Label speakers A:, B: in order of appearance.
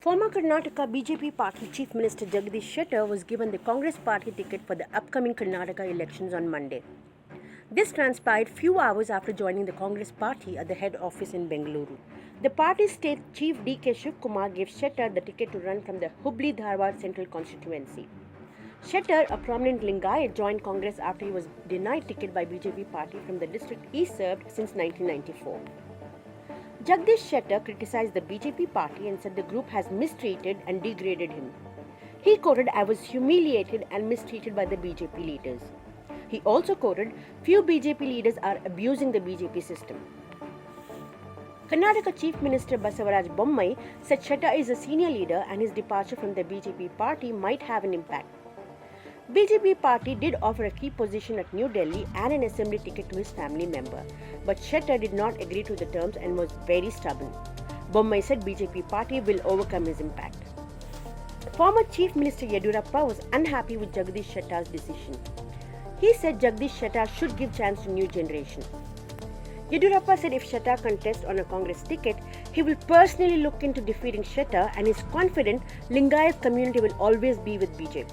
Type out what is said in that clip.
A: Former Karnataka BJP party Chief Minister Jagadish Shettar was given the Congress party ticket for the upcoming Karnataka elections on Monday. This transpired few hours after joining the Congress party at the head office in Bengaluru. The party's state chief D.K. Shivkumar gave Shettar the ticket to run from the Hubli-Dharwad Central constituency. Shettar, a prominent Lingayat, joined Congress after he was denied ticket by BJP party from the district he served since 1994. Jagadish Shettar criticized the BJP party and said the group has mistreated and degraded him. He quoted, "I was humiliated and mistreated by the BJP leaders." He also quoted, "Few BJP leaders are abusing the BJP system." Karnataka Chief Minister Basavaraj Bommai said Shettar is a senior leader and his departure from the BJP party might have an impact. BJP party did offer a key position at New Delhi and an assembly ticket to his family member, but Shettar did not agree to the terms and was very stubborn. Bommai said BJP party will overcome his impact. Former Chief Minister Yediyurappa was unhappy with Jagadish Shettar's decision. He said Jagadish Shettar should give chance to new generation. Yediyurappa said if Shettar contests on a Congress ticket, he will personally look into defeating Shettar and is confident Lingayat community will always be with BJP.